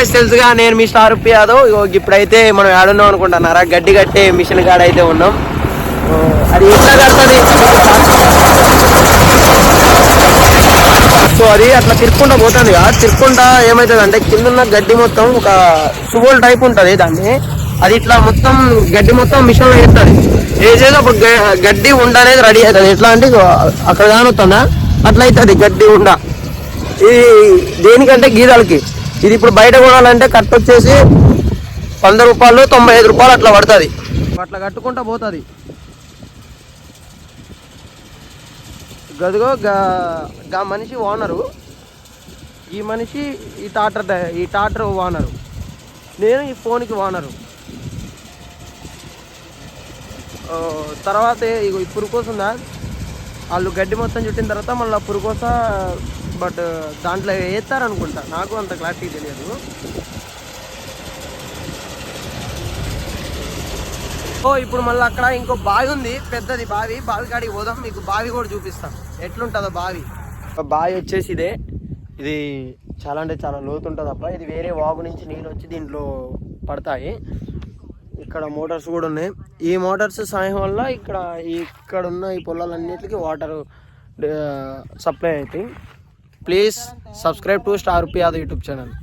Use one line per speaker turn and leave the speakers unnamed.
Guys తెలుసుగా, నేను మీ star Yadav. ఇప్పుడైతే మనం ఏడున్నాం అనుకుంటున్నారా, గడ్డి కట్టే మిషన్ కాడ అయితే ఉన్నాం. అది ఎట్లా కడుతుంది, సో అది అట్లా తిరుక్కుంటా పోతుంది కదా. తిరుక్కుంటా ఏమవుతుంది అంటే కింద ఉన్న గడ్డి మొత్తం ఒక సువోల్ టైప్ ఉంటుంది దాన్ని, అది ఇట్లా మొత్తం గడ్డి మొత్తం మిషన్లో వేస్తుంది. వేసేది ఒక గడ్డి ఉండ అనేది రెడీ అవుతుంది. ఎట్లా అంటే అక్కడ కానొస్తుందా అట్లా అవుతుంది గడ్డి ఉండ. ఇది దేనికంటే గీదాలకి. ఇది ఇప్పుడు బయట కొనాలంటే కట్ట వచ్చేసి 100 రూపాయలు 95 రూపాయలు అట్లా పడుతుంది. అట్లా కట్టుకుంటా పోతుంది. గదిగో గా మనిషి ఓనరు, ఈ మనిషి ఈ టాటర్ ఓనరు, నేను ఈ ఫోన్కి ఓనరు. తర్వాత ఇగో ఈ పురుకోస ఉందా, వాళ్ళు గడ్డి మొత్తం చుట్టిన తర్వాత మళ్ళీ పురుకోస బట్ దాంట్లో వేస్తారనుకుంటా, నాకు అంత క్లారిటీ తెలియదు. ఇప్పుడు మళ్ళీ అక్కడ ఇంకో బావి ఉంది, పెద్దది బావి. బావి కాడికి పోదాం, మీకు బావి కూడా చూపిస్తాం ఎట్లుంటుందో బావి. బావి వచ్చేసి ఇదే. ఇది చాలా అంటే చాలా లోతు ఉంటుంది అబ్బా. ఇది వేరే వాగు నుంచి నీళ్ళు వచ్చి దీంట్లో పడతాయి. ఇక్కడ మోటార్స్ కూడా ఉన్నాయి. ఈ మోటార్స్ సాయం వల్ల ఇక్కడ ఉన్న ఈ పొలాలన్నిటికీ వాటర్ సప్లై అవుతాయి. Please subscribe to star Yadav YouTube channel.